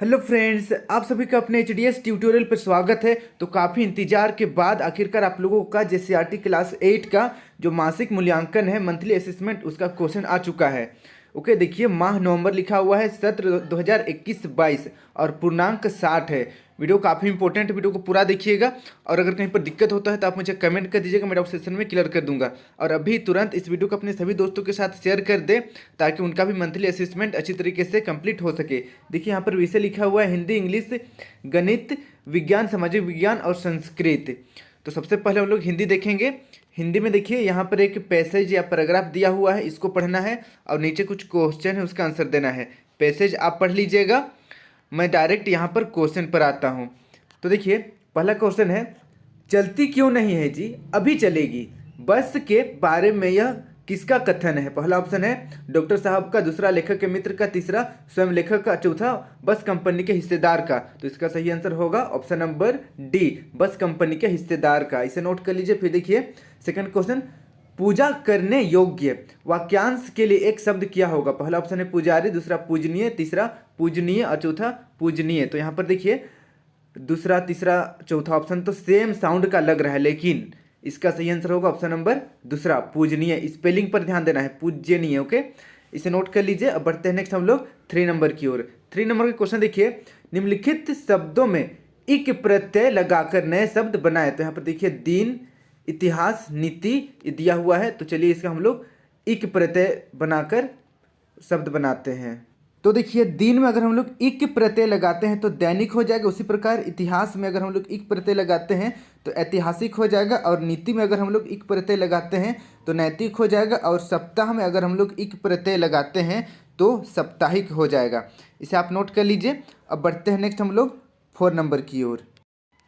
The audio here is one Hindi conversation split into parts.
हेलो फ्रेंड्स, आप सभी का अपने एच ट्यूटोरियल पर स्वागत है। तो काफ़ी इंतजार के बाद आखिरकार आप लोगों का जेसीईआरटी क्लास 8 का जो मासिक मूल्यांकन है, मंथली असेसमेंट, उसका क्वेश्चन आ चुका है। ओके, देखिए माह नवंबर लिखा हुआ है, सत्र 2021-22 और पूर्णांक 60 है। वीडियो काफ़ी इंपॉर्टेंट, वीडियो को पूरा देखिएगा और अगर कहीं पर दिक्कत होता है तो आप मुझे कमेंट कर दीजिएगा, मैं डाउट सेशन में क्लियर कर दूंगा। और अभी तुरंत इस वीडियो को अपने सभी दोस्तों के साथ शेयर कर दें ताकि उनका भी मंथली असेसमेंट अच्छी तरीके से कंप्लीट हो सके। देखिए यहाँ पर विषय लिखा हुआ है हिंदी, इंग्लिश, गणित, विज्ञान, सामाजिक विज्ञान और संस्कृत। तो सबसे पहले हम लोग हिंदी देखेंगे। हिंदी में देखिए यहाँ पर एक पैसेज या पैराग्राफ दिया हुआ है, इसको पढ़ना है और नीचे कुछ क्वेश्चन है, उसका आंसर देना है। पैसेज आप पढ़ लीजिएगा, मैं डायरेक्ट यहाँ पर क्वेश्चन पर आता हूँ। तो देखिए पहला क्वेश्चन है, चलती क्यों नहीं है जी, अभी चलेगी। बस के बारे में यह किसका कथन है? पहला ऑप्शन है डॉक्टर साहब का, दूसरा लेखक के मित्र का, तीसरा स्वयं लेखक का, चौथा बस कंपनी के हिस्सेदार का। तो इसका सही आंसर होगा ऑप्शन नंबर डी, बस कंपनी के हिस्सेदार का। इसे नोट कर लीजिए। फिर देखिए सेकंड क्वेश्चन, पूजा करने योग्य वाक्यांश के लिए एक शब्द क्या होगा? पहला ऑप्शन है पुजारी, दूसरा पूजनीय, तीसरा पूजनीय और चौथा पूजनीय। तो यहाँ पर देखिए दूसरा, तीसरा, चौथा ऑप्शन तो सेम साउंड का लग रहा है, लेकिन इसका सही आंसर होगा ऑप्शन नंबर दूसरा पूजनीय। स्पेलिंग पर ध्यान देना है, पूजनीय। ओके, इसे नोट कर लीजिए। अब बढ़ते हैं नेक्स्ट हम लोग 3 नंबर की ओर। 3 नंबर का क्वेश्चन देखिए, निम्नलिखित शब्दों में इक प्रत्यय लगाकर नए शब्द बनाए। तो यहाँ पर देखिए दीन, इतिहास, नीति दिया हुआ है। तो चलिए इसका हम लोग इक प्रत्यय बनाकर शब्द बनाते हैं। तो देखिए दिन में अगर हम लोग इक प्रत्यय लगाते हैं तो दैनिक हो जाएगा, उसी प्रकार इतिहास में अगर हम लोग इक प्रत्यय लगाते हैं तो ऐतिहासिक हो जाएगा, और नीति में अगर हम लोग इक प्रत्यय लगाते हैं तो नैतिक हो जाएगा, और सप्ताह में अगर हम लोग इक प्रत्यय लगाते हैं तो साप्ताहिक हो जाएगा। इसे आप नोट कर लीजिए। अब बढ़ते हैं नेक्स्ट हम लोग 4 नंबर की ओर।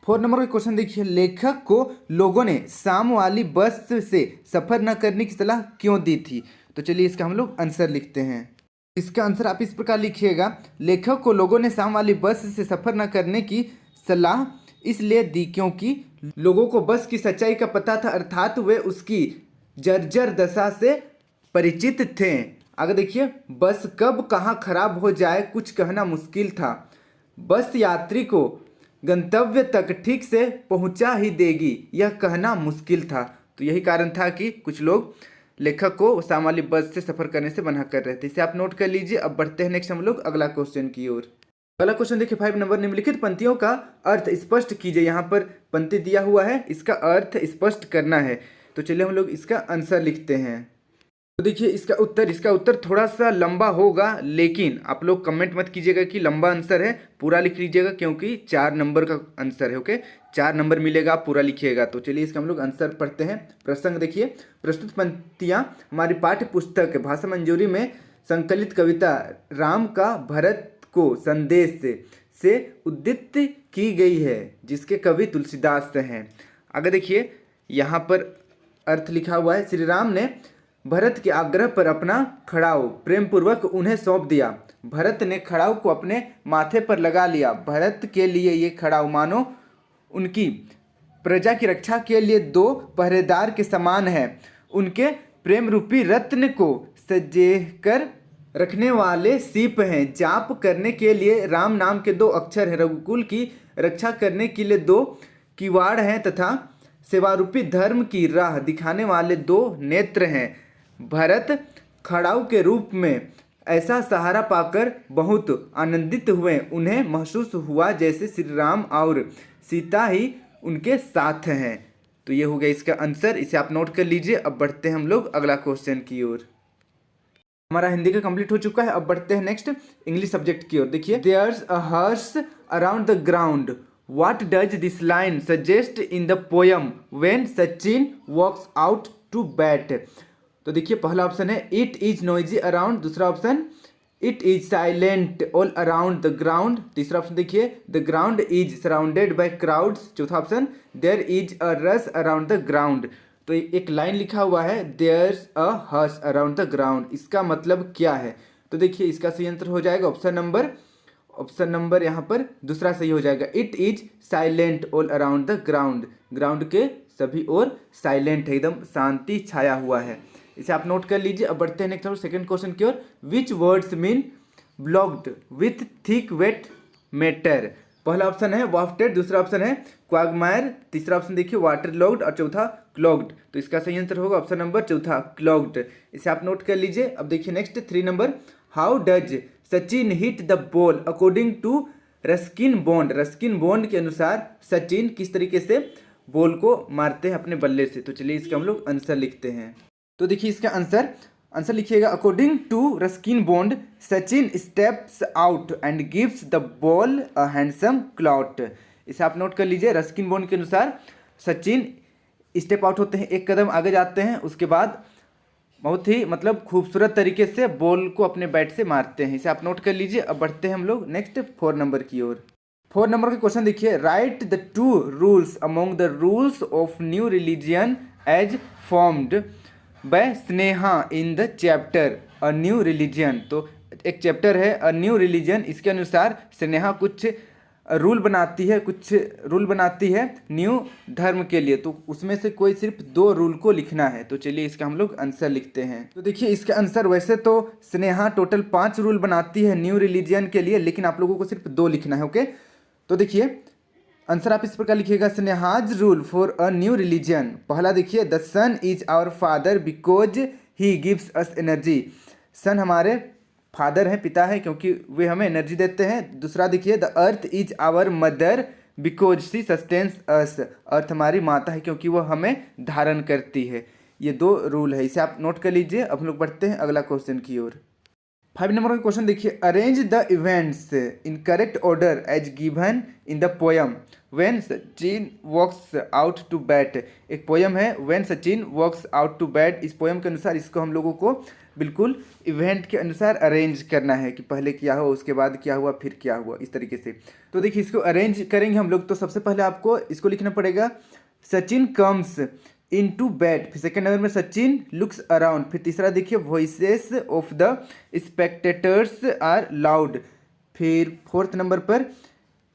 4 नंबर का क्वेश्चन देखिए, लेखक को लोगों ने शाम वाली बस से सफर न करने की सलाह क्यों दी थी? तो चलिए इसका हम लोग आंसर लिखते हैं। इसका आंसर आप इस प्रकार लिखिएगा, लेखक को लोगों ने शाम वाली बस से सफर न करने की सलाह इसलिए दी क्योंकि लोगों को बस की सच्चाई का पता था, अर्थात वे उसकी जर्जर दशा से परिचित थे। आगे देखिए, बस कब कहाँ खराब हो जाए कुछ कहना मुश्किल था, बस यात्री को गंतव्य तक ठीक से पहुंचा ही देगी यह कहना मुश्किल था। तो यही कारण था कि कुछ लोग लेखक को शाम वाली बस से सफर करने से मना कर रहे थे। इसे आप नोट कर लीजिए। अब बढ़ते हैं नेक्स्ट हम लोग अगला क्वेश्चन की ओर। अगला क्वेश्चन देखिए 5 नंबर, निम्नलिखित पंक्तियों का अर्थ स्पष्ट कीजिए। यहाँ पर पंक्ति दिया हुआ है, इसका अर्थ स्पष्ट करना है। तो चलिए हम लोग इसका आंसर लिखते हैं। तो देखिए इसका उत्तर थोड़ा सा लंबा होगा, लेकिन आप लोग कमेंट मत कीजिएगा कि लंबा आंसर है, पूरा लिख लीजिएगा क्योंकि 4 नंबर का आंसर है। ओके, 4 नंबर मिलेगा, आप पूरा लिखिएगा। तो चलिए इसका हम लोग आंसर पढ़ते हैं। प्रसंग देखिए, प्रस्तुत पंक्तियाँ हमारी पाठ्य पुस्तक भाषा मंजूरी में संकलित कविता राम का भरत को संदेश से उद्धृत की गई है, जिसके कवि तुलसीदास हैं। आगे देखिए यहाँ पर अर्थ लिखा हुआ है, श्री राम ने भरत के आग्रह पर अपना खड़ाऊ प्रेम पूर्वक उन्हें सौंप दिया। भरत ने खड़ाऊ को अपने माथे पर लगा लिया। भरत के लिए ये खड़ाऊ मानो उनकी प्रजा की रक्षा के लिए 2 पहरेदार के समान है। उनके प्रेम रूपी रत्न को सजेकर रखने वाले सीप हैं। जाप करने के लिए राम नाम के 2 अक्षर हैं। रघुकुल की रक्षा करने के लिए 2 किवाड़ हैं तथा सेवारूपी धर्म की राह दिखाने वाले 2 नेत्र हैं। भरत खड़ाऊ के रूप में ऐसा सहारा पाकर बहुत आनंदित हुए। उन्हें महसूस हुआ जैसे श्री राम और सीता ही उनके साथ हैं। तो ये हो गया इसका आंसर, इसे आप नोट कर लीजिए। अब बढ़ते हैं हम लोग अगला क्वेश्चन की ओर। हमारा हिंदी का कंप्लीट हो चुका है। अब बढ़ते हैं नेक्स्ट इंग्लिश सब्जेक्ट की ओर। देखिए, there's a hearse around the ground, what does this line suggest in the poem when Sachin walks out to bat? तो देखिए पहला ऑप्शन है इट इज नॉइजी अराउंड, दूसरा option it is silent all around the ground, तीसरा ऑप्शन देखिए the ground is surrounded by crowds, चौथा option there is a rush around the ground. तो एक लाइन लिखा हुआ है there's a hearse around the ground, इसका मतलब क्या है? तो देखिए इसका सही आंसर हो जाएगा ऑप्शन नंबर यहाँ पर दूसरा सही हो जाएगा, it is silent all around the ground. Ground के सभी ओर साइलेंट है, एकदम शांति छाया हुआ है। इसे आप नोट कर लीजिए। अब बढ़ते हैं नेक्स्ट सेकंड क्वेश्चन की ओर। Which words mean blocked with thick wet matter. पहला ऑप्शन है वाफ्टेड, दूसरा ऑप्शन है क्वागमायर, तीसरा ऑप्शन देखिए वाटर लॉग्ड और चौथा क्लॉग्ड। तो इसका सही आंसर होगा ऑप्शन नंबर चौथा क्लॉग्ड। इसे आप नोट कर लीजिए। अब देखिए next 3 number, how does Sachin hit the ball according to Ruskin Bond. Ruskin Bond के अनुसार सचिन किस तरीके से बॉल को मारते हैं अपने बल्ले से। तो चलिए इसका हम लोग आंसर लिखते हैं। तो देखिए इसका आंसर लिखिएगा, according to Ruskin Bond Sachin steps out and gives the ball a handsome clout. इसे आप नोट कर लीजिए। रस्किन बॉन्ड के अनुसार सचिन स्टेप आउट होते हैं, एक कदम आगे जाते हैं, उसके बाद बहुत ही मतलब खूबसूरत तरीके से बॉल को अपने बैट से मारते हैं। इसे आप नोट कर लीजिए। अब बढ़ते हैं हम लोग नेक्स्ट 4 नंबर की ओर। 4 नंबर का क्वेश्चन देखिए, write the 2 rules among the rules of new religion as formed by Sneha in the chapter a new religion. तो एक चैप्टर है अ न्यू रिलीजियन, इसके अनुसार स्नेहा कुछ रूल बनाती है न्यू धर्म के लिए। तो उसमें से कोई सिर्फ 2 रूल को लिखना है। तो चलिए इसका हम लोग आंसर लिखते हैं। तो देखिए इसका आंसर, वैसे तो स्नेहा टोटल 5 रूल बनाती है न्यू रिलीजियन के लिए, लेकिन आप लोगों को सिर्फ 2 लिखना है। ओके, तो देखिए आंसर आप इस प्रकार लिखिएगा, स्नेहाज rule for a new religion. पहला देखिए, the sun is our father because he gives us energy. Sun हमारे फादर हैं, पिता है, क्योंकि वे हमें एनर्जी देते हैं। दूसरा देखिए, the earth is our mother because she sustains us. Earth हमारी माता है क्योंकि वह हमें धारण करती है। ये 2 रूल है, इसे आप नोट कर लीजिए। अब हम लोग बढ़ते हैं अगला क्वेश्चन की ओर। 5 नंबर का क्वेश्चन देखिए, arrange the events in correct order as given in the poem when Sachin walks out to bat. एक पोयम है when Sachin walks out to bat. इस पोयम के अनुसार इसको हम लोगों को बिल्कुल इवेंट के अनुसार अरेंज करना है कि पहले क्या हुआ, उसके बाद क्या हुआ, फिर क्या हुआ, इस तरीके से। तो देखिए इसको अरेंज करेंगे हम लोग। तो सबसे पहले आपको इसको लिखना पड़ेगा, Sachin comes in to bat. फिर सेकेंड नंबर में सचिन लुक्स अराउंड। फिर तीसरा देखिए, voices of the spectators are loud. फिर 4th नंबर पर,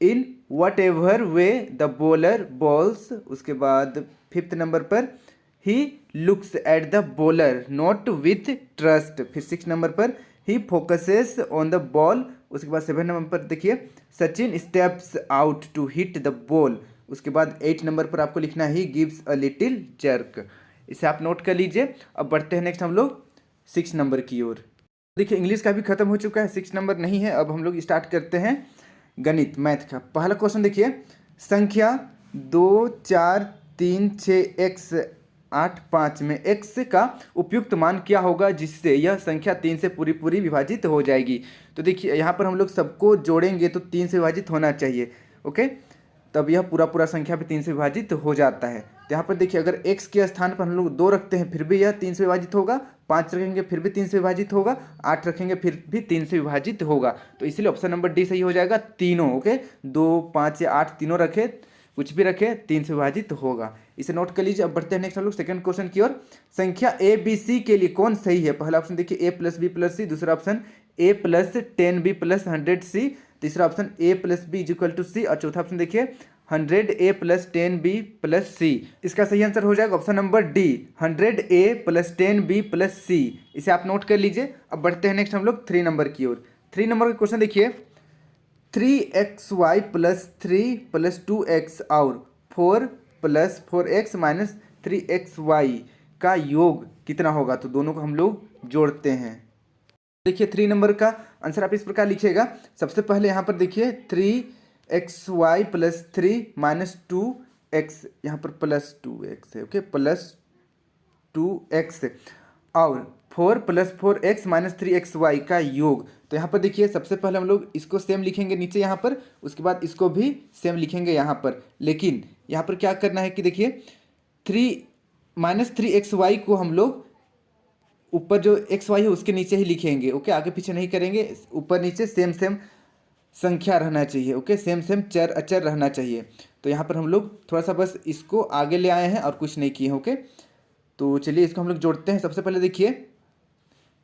in whatever way the bowler bowls. उसके बाद 5th नंबर पर, he looks at the bowler not with trust. फिर 6th नंबर पर, he focuses on the ball. उसके बाद 7th नंबर पर देखिए, Sachin steps out to hit the ball. उसके बाद 8 नंबर पर आपको लिखना है, he gives a little jerk. इसे आप नोट कर लीजिए। अब बढ़ते हैं नेक्स्ट हम लोग 6 नंबर की ओर। देखिए इंग्लिश का भी खत्म हो चुका है, 6 नंबर नहीं है। अब हम लोग स्टार्ट करते हैं गणित, मैथ का। पहला क्वेश्चन देखिए, संख्या 2 4 3 6 x 8 5 में x का उपयुक्त मान क्या होगा जिससे यह संख्या 3 से पूरी पूरी विभाजित हो जाएगी। तो देखिए यहाँ पर हम लोग सबको जोड़ेंगे तो 3 से विभाजित होना चाहिए। ओके, तब यह पूरा संख्या भी 3 से विभाजित हो जाता है। तो यहाँ पर देखिए, अगर x के स्थान पर हम लोग 2 रखते हैं फिर भी यह 3 से विभाजित होगा, 5 रखेंगे फिर भी 3 से विभाजित होगा, 8 रखेंगे फिर भी 3 से विभाजित होगा। तो इसलिए ऑप्शन नंबर डी सही हो जाएगा, तीनों। ओके, 2 5 या 8 तीनों रखे, कुछ भी रखे, 3 से विभाजित होगा। इसे नोट कर लीजिए। अब बढ़ते हैं नेक्स्ट हम लोग सेकंड क्वेश्चन की ओर। संख्या ए बी सी के लिए कौन सही है। पहला ऑप्शन देखिए, A plus B plus C. दूसरा option A plus 10b plus 100c। तीसरा option A plus B is equal to C. और चौथा ऑप्शन देखिए, 100a प्लस 10b प्लस सी। इसका सही आंसर हो जाएगा option number D, 100a plus 10b plus C. इसे आप नोट कर लीजिए। अब बढ़ते हैं नेक्स्ट हम लोग 3 नंबर की ओर। 3 नंबर का क्वेश्चन देखिए, 3xy प्लस 3 प्लस 2x और 4 प्लस 4x माइनस 3xy का योग कितना होगा। तो दोनों को हम लोग जोड़ते हैं। देखिए 3 नंबर का आंसर आप इस प्रकार लिखिएगा। सबसे पहले यहाँ पर देखिए 3xy प्लस 3 माइनस 2x, यहाँ पर प्लस 2x है। ओके, प्लस 2x और 4 प्लस 4x माइनस 3xy का योग। तो यहाँ पर देखिए सबसे पहले हम लोग इसको सेम लिखेंगे नीचे यहाँ पर, उसके बाद इसको भी सेम लिखेंगे यहाँ पर। लेकिन यहाँ पर क्या करना है कि देखिए 3 माइनस 3xy को हम लोग ऊपर जो xy है उसके नीचे ही लिखेंगे। ओके, आगे पीछे नहीं करेंगे, ऊपर नीचे सेम सेम संख्या रहना चाहिए। ओके, सेम सेम चर अचर रहना चाहिए। तो यहाँ पर हम लोग थोड़ा सा बस इसको आगे ले आए हैं और कुछ नहीं किए हैं। ओके, तो चलिए इसको हम लोग जोड़ते हैं। सबसे पहले देखिए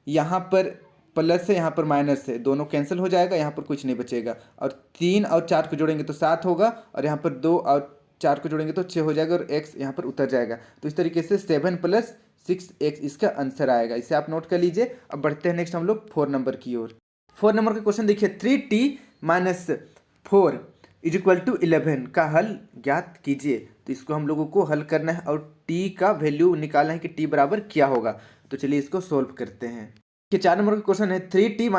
यहाँ पर प्लस है, यहाँ पर माइनस है, दोनों कैंसिल हो जाएगा, यहाँ पर कुछ नहीं बचेगा। और 3 और 4 को जोड़ेंगे तो 7 होगा, और यहाँ पर 2 और 4 को जोड़ेंगे तो 6 हो जाएगा, और x यहाँ पर उतर जाएगा। तो इस तरीके से 7 प्लस 6x इसका आंसर आएगा। इसे आप नोट कर लीजिए। अब बढ़ते हैं नेक्स्ट हम लोग 4 नंबर की ओर। 4 नंबर का क्वेश्चन देखिए, 3t माइनस 4 = 11 का हल ज्ञात कीजिए। तो इसको हम लोगों को हल करना है और t का वैल्यू निकालना है कि t बराबर क्या होगा। तो चलिए इसको सोल्व करते हैं। कि 4 नंबर का क्वेश्चन है 3t -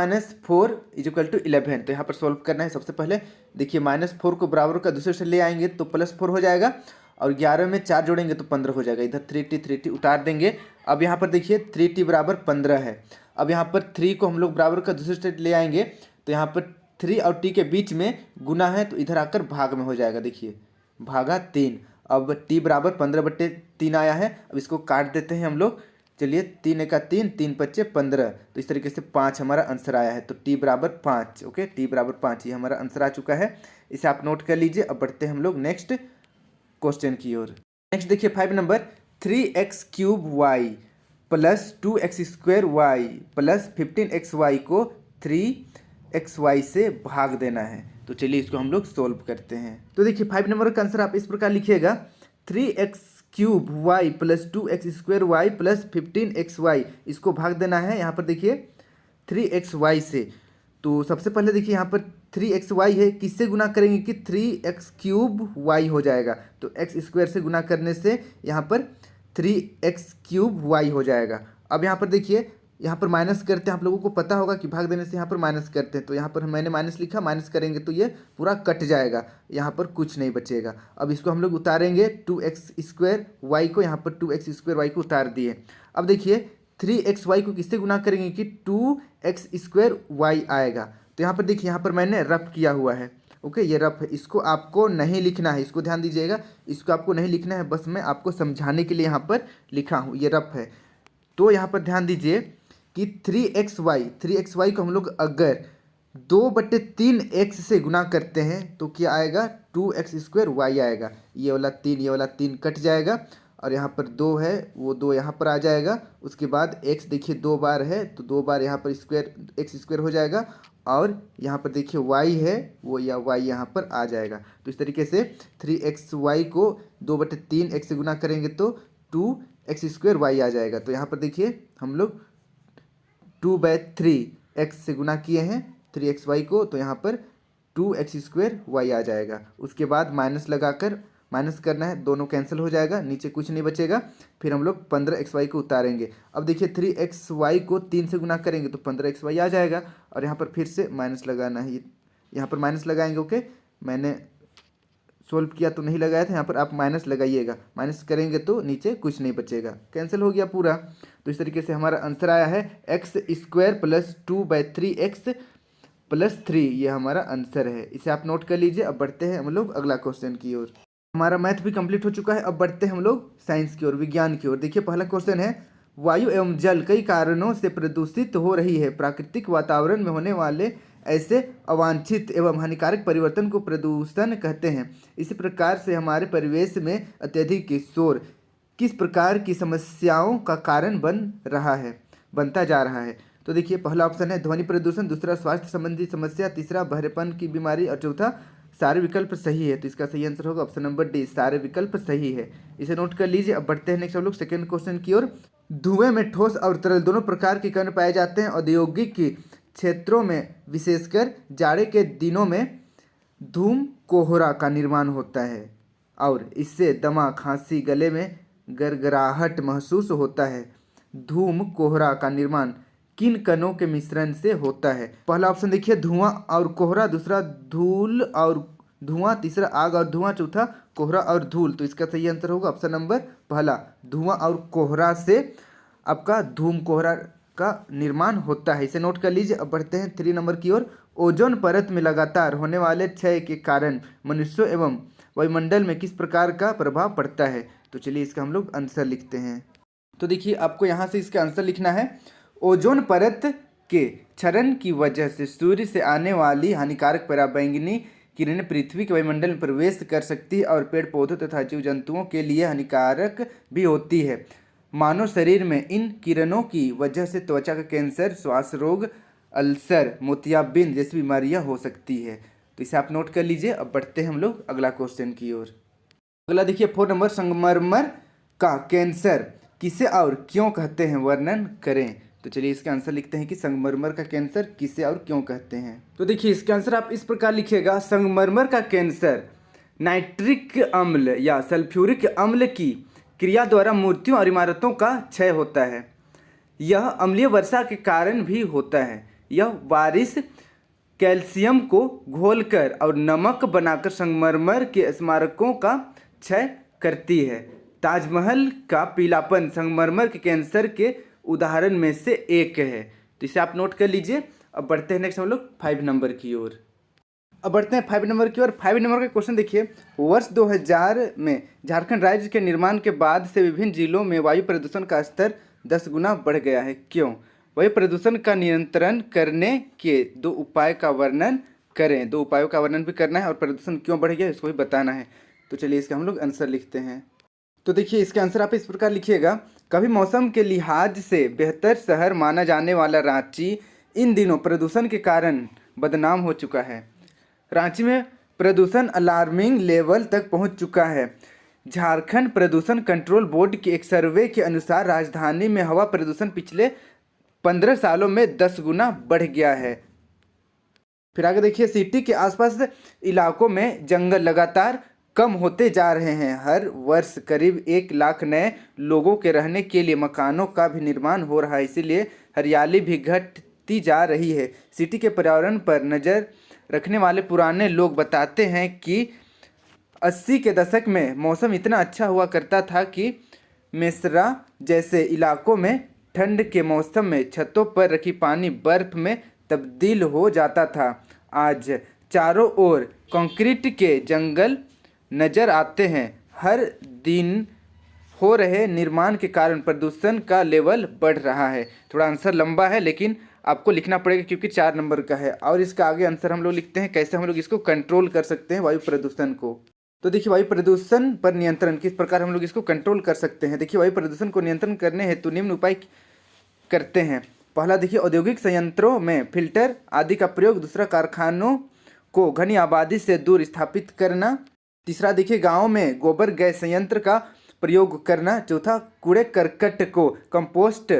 4 = 11। तो यहाँ पर सोल्व करना है। सबसे पहले देखिए -4 को बराबर का दूसरे से ले आएंगे तो +4 हो जाएगा और 11 में 4 जोड़ेंगे तो 15 हो जाएगा। इधर 3t उतार देंगे। अब यहाँ पर देखिए 3t बराबर 15 है। अब यहाँ पर 3 को हम लोग बराबर का दूसरे से ले आएंगे तो यहाँ पर 3 और t के बीच में गुना है तो इधर आकर भाग में हो जाएगा। देखिए भागा 3। अब t बराबर 15/3 आया है। अब इसको काट देते हैं हम लोग। चलिए 3 × 3 3 × 5 = 15। तो इस तरीके से 5 हमारा आंसर आया है। तो t बराबर 5। ओके, t बराबर 5 ये हमारा आंसर आ चुका है। इसे आप नोट कर लीजिए। अब बढ़ते हैं हम लोग नेक्स्ट क्वेश्चन की ओर। नेक्स्ट देखिए 5 number 3x³ y + 2x² y + 15xy को 3xy से भाग देना है। तो चलिए इसको हम लोग सोल्व करते हैं। तो देखिए 5 नंबर का आंसर आप इस प्रकार लिखिएगा 3x³ y + 2x² y + 15xy इसको भाग देना है। यहाँ पर देखिए 3xy से। तो सबसे पहले देखिए यहाँ पर 3xy है, किससे गुना करेंगे कि 3x³ y हो जाएगा। तो x² से गुना करने से यहाँ पर 3x³ y हो जाएगा। अब यहाँ पर देखिए यहाँ पर माइनस करते हैं। आप लोगों को पता होगा कि भाग देने से यहाँ पर माइनस करते हैं। तो यहाँ पर मैंने माइनस लिखा, माइनस करेंगे तो ये पूरा कट जाएगा, यहाँ पर कुछ नहीं बचेगा। अब इसको हम लोग उतारेंगे 2x² y को, यहाँ पर 2x² y को उतार दिए। अब देखिए 3xy को किससे गुना करेंगे कि 2x² y आएगा। तो यहाँ पर देखिए यहाँ पर मैंने रफ किया हुआ है। ओके, ये रफ है, इसको आपको नहीं लिखना है। इसको ध्यान दीजिएगा, इसको आपको नहीं लिखना है, बस मैं आपको समझाने के लिए यहाँ पर लिखा हूँ। ये रफ है। तो यहाँ पर ध्यान दीजिए कि 3xy को हम लोग अगर 2/3x से गुना करते हैं तो क्या आएगा 2x² y आएगा। ये वाला 3 कट जाएगा और यहाँ पर 2 है, वो 2 यहाँ पर आ जाएगा। उसके बाद x देखिए 2 बार है तो 2 बार यहाँ पर x² हो जाएगा और यहाँ पर देखिए y है, वो या y यहाँ पर आ जाएगा। तो इस तरीके से 3xy को 2/3x से गुना करेंगे तो 2x² y आ जाएगा। तो यहाँ पर देखिए हम लोग 2/3x से गुना किए हैं 3xy को, तो यहाँ पर 2x² y आ जाएगा। उसके बाद माइनस लगाकर माइनस करना है, दोनों कैंसिल हो जाएगा, नीचे कुछ नहीं बचेगा। फिर हम लोग 15xy को उतारेंगे। अब देखिए 3xy को 3 से गुना करेंगे तो 15xy आ जाएगा और यहाँ पर फिर से माइनस लगाना है। यहाँ पर माइनस लगाएंगे। ओके, मैंने सोल्व किया तो नहीं लगाया था, यहाँ पर आप माइनस लगाइएगा। माइनस करेंगे तो नीचे कुछ नहीं बचेगा, कैंसिल हो गया पूरा। तो इस तरीके से हमारा आंसर आया है x² + 2/3x + 3। ये हमारा आंसर है। इसे आप नोट कर लीजिए। अब बढ़ते हैं हम लोग अगला क्वेश्चन की ओर। हमारा मैथ भी कंप्लीट हो चुका है। अब बढ़ते हैं हम लोग साइंस की ओर, विज्ञान की ओर। देखिए पहला क्वेश्चन है वायु एवं जल कई कारणों से प्रदूषित हो रही है। प्राकृतिक वातावरण में होने वाले ऐसे अवांछित एवं हानिकारक परिवर्तन को प्रदूषण कहते हैं। इसी प्रकार से हमारे परिवेश में अत्यधिक शोर किस प्रकार की समस्याओं का कारण बनता जा रहा है। तो देखिए पहला ऑप्शन है ध्वनि प्रदूषण, दूसरा स्वास्थ्य संबंधी समस्या, तीसरा बहरेपन की बीमारी और चौथा सारे विकल्प सही है। तो इसका सही आंसर होगा ऑप्शन नंबर डी, सारे विकल्प सही है। इसे नोट कर लीजिए। अब बढ़ते हैं नेक्स्ट हम लोग सेकेंड क्वेश्चन की ओर। धुएं में ठोस और तरल दोनों प्रकार के कण पाए जाते हैं। औद्योगिक क्षेत्रों में विशेषकर जाड़े के दिनों में धूम कोहरा का निर्माण होता है और इससे दमा, खांसी, गले में गरगराहट महसूस होता है। धूम कोहरा का निर्माण किन कणों के मिश्रण से होता है। पहला ऑप्शन देखिए धुआं और कोहरा, दूसरा धूल और धुआं, तीसरा आग और धुआं, चौथा कोहरा और धूल। तो इसका सही आंसर होगा ऑप्शन नंबर पहला, धुआं और कोहरा से आपका धूम कोहरा का निर्माण होता है। इसे नोट कर लीजिए। अब बढ़ते हैं 3 नंबर की ओर। ओजोन परत में लगातार होने वाले क्षय के कारण मनुष्यों एवं वायुमंडल में किस प्रकार का प्रभाव पड़ता है। तो चलिए इसका हम लोग आंसर लिखते हैं। तो देखिए आपको यहाँ से इसका आंसर लिखना है ओजोन परत के क्षरण की वजह से सूर्य से आने वाली हानिकारक पराबैंगनी किरणें पृथ्वी के वायुमंडल में प्रवेश कर सकती है और पेड़ पौधों तथा जीव जंतुओं के लिए हानिकारक भी होती है। मानव शरीर में इन किरणों की वजह से त्वचा का कैंसर, श्वास रोग, अल्सर, मोतियाबिंद जैसी बीमारियां हो सकती है। तो इसे आप नोट कर लीजिए। अब बढ़ते हैं हम लोग अगला क्वेश्चन की ओर। अगला देखिए 4 नंबर, संगमरमर का कैंसर किसे और क्यों कहते हैं, वर्णन करें। तो चलिए इसका आंसर लिखते हैं कि संगमरमर का कैंसर किसे और क्यों कहते हैं। तो देखिए इसका आंसर आप इस प्रकार लिखिएगा, संगमरमर का कैंसर नाइट्रिक अम्ल या सल्फ्यूरिक अम्ल की क्रिया द्वारा मूर्तियों और इमारतों का क्षय होता है। यह अम्लीय वर्षा के कारण भी होता है। यह वारिस कैल्शियम को घोलकर और नमक बनाकर संगमरमर के स्मारकों का क्षय करती है। ताजमहल का पीलापन संगमरमर के कैंसर के उदाहरण में से एक है। तो इसे आप नोट कर लीजिए। अब बढ़ते हैं नेक्स्ट हम लोग 5 नंबर की ओर। अब बढ़ते हैं 5 नंबर की ओर। 5 नंबर का क्वेश्चन देखिए, वर्ष 2000 में झारखंड राज्य के निर्माण के बाद से विभिन्न जिलों में वायु प्रदूषण का स्तर 10 गुना बढ़ गया है, क्यों? वायु प्रदूषण का नियंत्रण करने के 2 उपाय का वर्णन करें। 2 उपायों का वर्णन भी करना है और प्रदूषण क्यों बढ़ गया इसको भी बताना है। तो चलिए इसका हम लोग आंसर लिखते हैं। तो देखिए इसका आंसर आप इस प्रकार लिखिएगा, कभी मौसम के लिहाज से बेहतर शहर माना जाने वाला रांची इन दिनों प्रदूषण के कारण बदनाम हो चुका है। रांची में प्रदूषण अलार्मिंग लेवल तक पहुंच चुका है। झारखंड प्रदूषण कंट्रोल बोर्ड के एक सर्वे के अनुसार राजधानी में हवा प्रदूषण पिछले 15 सालों में 10 गुना बढ़ गया है। फिर आगे देखिए, सिटी के आसपास इलाकों में जंगल लगातार कम होते जा रहे हैं। हर वर्ष करीब 1 लाख नए लोगों के रहने के लिए मकानों का भी निर्माण हो रहा है, इसीलिए हरियाली भी घटती जा रही है। सिटी के पर्यावरण पर नज़र रखने वाले पुराने लोग बताते हैं कि 80 के दशक में मौसम इतना अच्छा हुआ करता था कि मेसरा जैसे इलाकों में ठंड के मौसम में छतों पर रखी पानी बर्फ में तब्दील हो जाता था। आज चारों ओर कंक्रीट के जंगल नज़र आते हैं। हर दिन हो रहे निर्माण के कारण प्रदूषण का लेवल बढ़ रहा है। थोड़ा आंसर लंबा है लेकिन आपको लिखना पड़ेगा क्योंकि 4 नंबर का है। और इसका आगे आंसर हम लोग लिखते हैं कैसे हम लोग इसको कंट्रोल कर सकते हैं वायु प्रदूषण को। तो देखिए वायु प्रदूषण पर नियंत्रण किस प्रकार हम लोग इसको कंट्रोल कर सकते हैं। देखिए वायु प्रदूषण को नियंत्रण करने हेतु निम्न उपाय करते हैं। पहला देखिए, औद्योगिक संयंत्रों में फिल्टर आदि का प्रयोग। दूसरा, कारखानों को घनी आबादी से दूर स्थापित करना। तीसरा देखिए, गाँव में गोबर गैस संयंत्र का प्रयोग करना। चौथा, कूड़े करकट को कंपोस्ट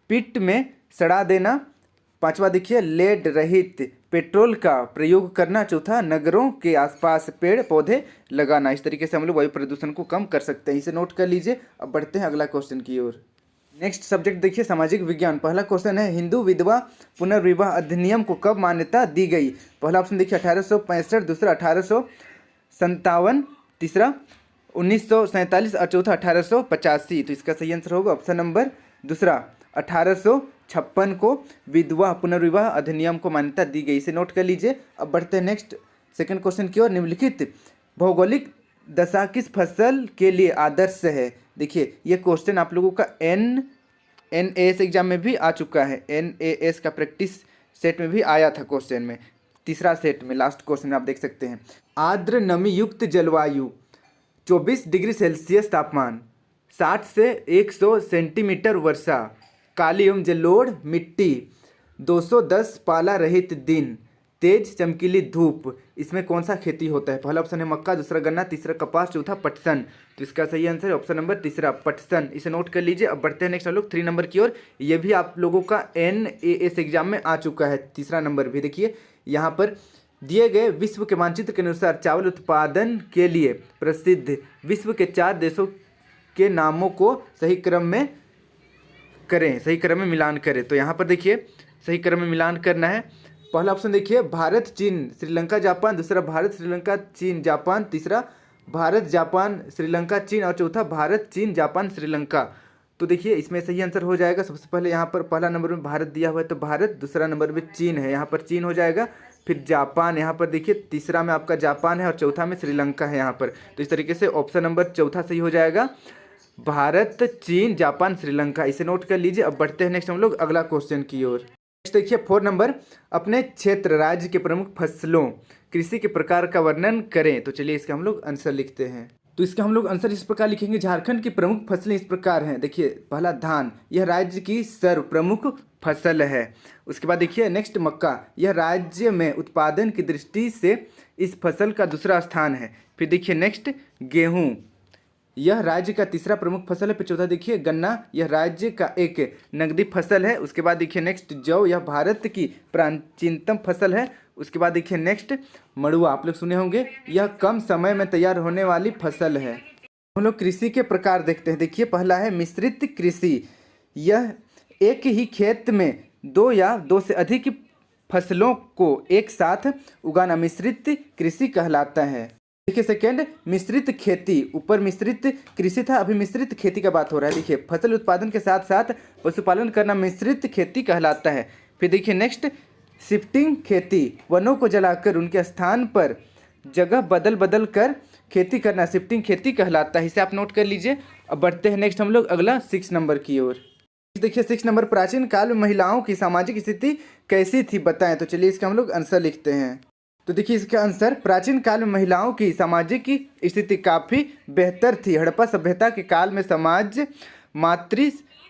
पिट में सड़ा देना। पांचवा देखिए, लेड रहित पेट्रोल का प्रयोग करना। चौथा, नगरों के आसपास पेड़ पौधे लगाना। इस तरीके से हम लोग वायु प्रदूषण को कम कर सकते हैं। इसे नोट कर लीजिए। अब बढ़ते हैं अगला क्वेश्चन की ओर। नेक्स्ट सब्जेक्ट देखिए, सामाजिक विज्ञान। पहला क्वेश्चन है, हिंदू विधवा पुनर्विवाह अधिनियम को कब मान्यता दी गई? पहला ऑप्शन देखिए 1865, दूसरा 1857, तीसरा 1947 और चौथा 1885। तो इसका सही आंसर होगा ऑप्शन नंबर दूसरा, 1856 को विधवा पुनर्विवाह अधिनियम को मान्यता दी गई। इसे नोट कर लीजिए। अब बढ़ते हैं नेक्स्ट सेकंड क्वेश्चन की ओर। निम्नलिखित भौगोलिक दशा किस फसल के लिए आदर्श है? देखिए ये क्वेश्चन आप लोगों का NAS एग्जाम में भी आ चुका है। NAS का प्रैक्टिस सेट में भी आया था क्वेश्चन में, तीसरा सेट में लास्ट क्वेश्चन में आप देख सकते हैं। आर्द्र नमी युक्त जलवायु, 24 डिग्री सेल्सियस तापमान, 60 से 100 सेंटीमीटर वर्षा, काली एवं जलोढ़ मिट्टी, 210 पाला रहित दिन, तेज चमकीली धूप, इसमें कौन सा खेती होता है? पहला ऑप्शन है मक्का, दूसरा गन्ना, तीसरा कपास, चौथा पटसन। तो इसका सही आंसर है ऑप्शन नंबर तीसरा, पटसन। इसे नोट कर लीजिए। अब बढ़ते हैं नेक्स्ट हम लोग 3 नंबर की ओर। ये भी आप लोगों का NAS एग्जाम में आ चुका है, तीसरा नंबर भी। देखिए यहाँ पर दिए गए विश्व के मानचित्र के अनुसार चावल उत्पादन के लिए प्रसिद्ध विश्व के 4 देशों के नामों को सही क्रम में करें, सही क्रम में मिलान करें। तो यहाँ पर देखिए सही क्रम में मिलान करना है। पहला ऑप्शन देखिए, भारत चीन श्रीलंका जापान, दूसरा भारत श्रीलंका चीन जापान, तीसरा भारत जापान श्रीलंका चीन और चौथा भारत चीन जापान श्रीलंका। तो देखिए इसमें सही आंसर हो जाएगा। सबसे पहले यहाँ पर पहला नंबर में भारत दिया हुआ है तो भारत, दूसरा नंबर में चीन है, यहाँ पर चीन हो जाएगा। फिर जापान, यहाँ पर देखिए तीसरा में आपका जापान है और चौथा में श्रीलंका है यहाँ पर। तो इस तरीके से ऑप्शन नंबर चौथा सही हो जाएगा, भारत चीन जापान श्रीलंका। इसे नोट कर लीजिए। अब बढ़ते हैं नेक्स्ट हम लोग अगला क्वेश्चन की ओर। नेक्स्ट देखिए 4 नंबर, अपने क्षेत्र राज्य के प्रमुख फसलों कृषि के प्रकार का वर्णन करें। तो चलिए इसका हम लोग आंसर लिखते हैं। तो इसका हम लोग आंसर इस प्रकार लिखेंगे, झारखंड की प्रमुख फसलें इस प्रकार हैं। देखिए पहला धान, यह राज्य की सर्व प्रमुख फसल है। उसके बाद देखिए नेक्स्ट मक्का, यह राज्य में उत्पादन की दृष्टि से इस फसल का दूसरा स्थान है। फिर देखिए नेक्स्ट गेहूँ, यह राज्य का तीसरा प्रमुख फसल है। फिर चौथा देखिए गन्ना, यह राज्य का एक नगदी फसल है। उसके बाद देखिए नेक्स्ट जौ, यह भारत की प्राचीनतम फसल है। उसके बाद देखिए नेक्स्ट मड़ुआ, आप लोग सुने होंगे, यह कम समय में तैयार होने वाली फसल है। हम लोग कृषि के प्रकार देखते हैं। देखिए पहला है मिश्रित कृषि, यह एक ही खेत में दो या दो से अधिक फसलों को एक साथ उगाना मिश्रित कृषि कहलाता है। देखिए सेकेंड मिश्रित खेती, ऊपर मिश्रित कृषि था, अभी मिश्रित खेती का बात हो रहा है। देखिए फसल उत्पादन के साथ साथ पशुपालन करना मिश्रित खेती कहलाता है। फिर देखिए नेक्स्ट शिफ्टिंग खेती, वनों को जलाकर उनके स्थान पर जगह बदल बदल कर खेती करना शिफ्टिंग खेती कहलाता है। इसे आप नोट कर लीजिए। अब बढ़ते हैं नेक्स्ट हम लोग अगला 6 नंबर की ओर। देखिए 6 नंबर, प्राचीन काल में महिलाओं की सामाजिक स्थिति कैसी थी बताएं। तो चलिए इसका हम लोग आंसर लिखते हैं। तो देखिए इसका आंसर, प्राचीन काल में महिलाओं की सामाजिक स्थिति काफ़ी बेहतर थी। हड़प्पा सभ्यता के काल में समाज मातृसत्तात्मकता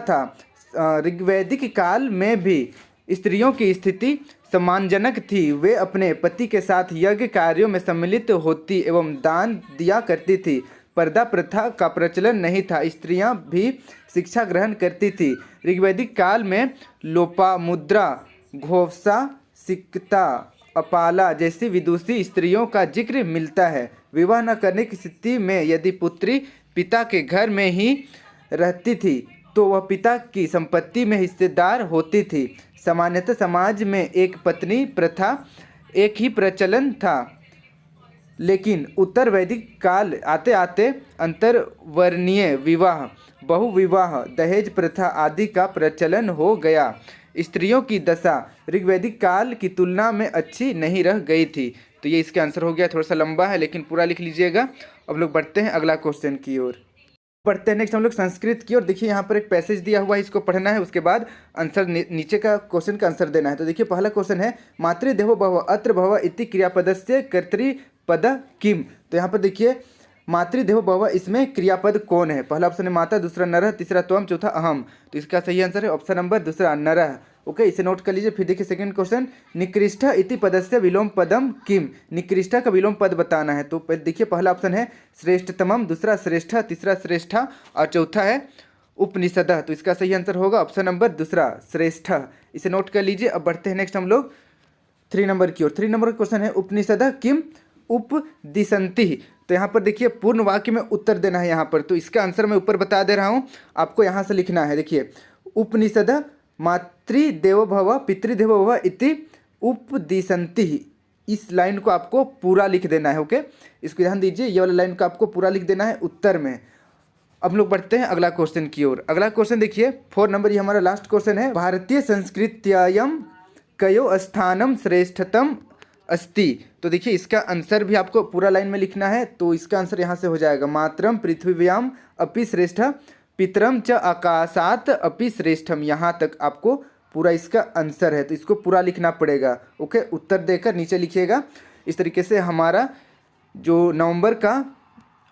था। ऋग्वैदिक काल में भी स्त्रियों की स्थिति सम्मानजनक थी। वे अपने पति के साथ यज्ञ कार्यों में सम्मिलित होती एवं दान दिया करती थी। पर्दा प्रथा का प्रचलन नहीं था। स्त्रियां भी शिक्षा ग्रहण करती थी। ऋग्वैदिक काल में लोपामुद्रा, घोषा, सिकता, अपाला जैसी विदुषी स्त्रियों का जिक्र मिलता है। विवाह न करने की स्थिति में यदि पुत्री पिता के घर में ही रहती थी तो वह पिता की संपत्ति में हिस्सेदार होती थी। सामान्यतः समाज में एक पत्नी प्रथा एक ही प्रचलन था, लेकिन उत्तर वैदिक काल आते आते अंतरवर्णीय विवाह, बहुविवाह, दहेज प्रथा आदि का प्रचलन हो गया। स्त्रियों की दशा ऋग्वैदिक काल की तुलना में अच्छी नहीं रह गई थी। तो ये इसका आंसर हो गया। थोड़ा सा लंबा है लेकिन पूरा लिख लीजिएगा। अब लोग बढ़ते हैं अगला क्वेश्चन की ओर। बढ़ते हैं नेक्स्ट हम लोग संस्कृत की ओर। देखिए यहाँ पर एक पैसेज दिया हुआ है, इसको पढ़ना है, उसके बाद आंसर नीचे का क्वेश्चन का आंसर देना है। तो देखिए पहला क्वेश्चन है मातृदेवो भव अत्र भव इति क्रियापदस्य कर्तृपद किम। तो यहाँ पर देखिए मातृदेवो भव, इसमें क्रियापद कौन है? पहला ऑप्शन है माता, दूसरा नरः, तीसरा त्वम, चौथा अहम। तो इसका सही आंसर है ऑप्शन नंबर दूसरा नरः। ओके, इसे नोट कर लीजिए। फिर देखिए सेकंड क्वेश्चन, निकृष्ट इति पदस्य विलोम पदम किम। निकृष्ट का विलोम पद बताना है। तो देखिए पहला ऑप्शन है श्रेष्ठतमम, दूसरा श्रेष्ठ, तीसरा श्रेष्ठा और चौथा है उपनिषदः। तो इसका सही आंसर होगा ऑप्शन नंबर दूसरा श्रेष्ठ। इसे नोट कर लीजिए। अब बढ़ते हैं नेक्स्ट हम लोग 3 नंबर की ओर। 3 नंबर का क्वेश्चन है उपनिषदः किम उपदिशन्ति। तो यहाँ पर देखिए पूर्ण वाक्य में उत्तर देना है यहाँ पर। तो इसका आंसर मैं ऊपर बता दे रहा हूँ, आपको यहाँ से लिखना है। देखिए उपनिषदः मातृदेवो भव पितृदेवो भव इति उपदिशन्ति, इस लाइन को आपको पूरा लिख देना है। ओके, इसको ध्यान दीजिए, ये वाला लाइन को आपको पूरा लिख देना है उत्तर में। अब लोग बढ़ते हैं अगला क्वेश्चन की ओर। अगला क्वेश्चन देखिए 4 नंबर, ये हमारा लास्ट क्वेश्चन है। भारतीय संस्कृत्यायम कयो स्थानम श्रेष्ठतम अस्ति। तो देखिए इसका आंसर भी आपको पूरा लाइन में लिखना है। तो इसका आंसर यहाँ से हो जाएगा मातरम पृथ्व्याम अपि श्रेष्ठ पितरम च आकाशात अपि श्रेष्ठम। यहाँ तक आपको पूरा इसका आंसर है, तो इसको पूरा लिखना पड़ेगा। ओके, उत्तर देकर नीचे लिखिएगा। इस तरीके से हमारा जो नवंबर का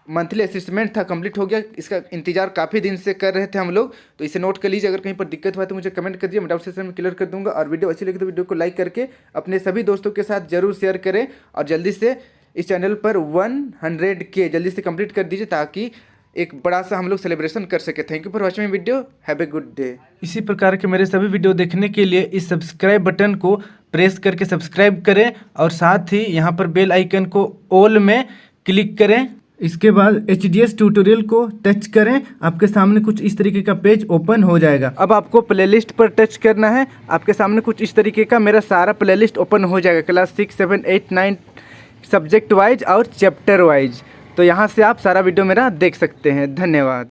मंथली असेसमेंट था कंप्लीट हो गया। इसका इंतजार काफ़ी दिन से कर रहे थे हम लोग, तो इसे नोट कर लीजिए। अगर कहीं पर दिक्कत हुआ तो मुझे कमेंट कर दीजिए, मैं डाउट सेशन में क्लियर कर दूंगा। और वीडियो अच्छी लगी तो वीडियो को लाइक करके अपने सभी दोस्तों के साथ जरूर शेयर करें और जल्दी से इस चैनल पर 100K जल्दी से कंप्लीट कर दीजिए ताकि एक बड़ा सा हम लोग सेलिब्रेशन कर सके। Thank you for watching video, have a good day. इसी प्रकार के मेरे सभी वीडियो देखने के लिए इस सब्सक्राइब बटन को प्रेस करके सब्सक्राइब करें और साथ ही यहाँ पर बेल आइकन को ऑल में क्लिक करें। इसके बाद HDS ट्यूटोरियल को टच करें, आपके सामने कुछ इस तरीके का पेज ओपन हो जाएगा। अब आपको प्लेलिस्ट पर टच करना है, आपके सामने कुछ इस तरीके का मेरा सारा प्लेलिस्ट ओपन हो जाएगा, क्लास 6, 7, 8, 9 सब्जेक्ट वाइज और चैप्टर वाइज। तो यहाँ से आप सारा वीडियो मेरा देख सकते हैं। धन्यवाद।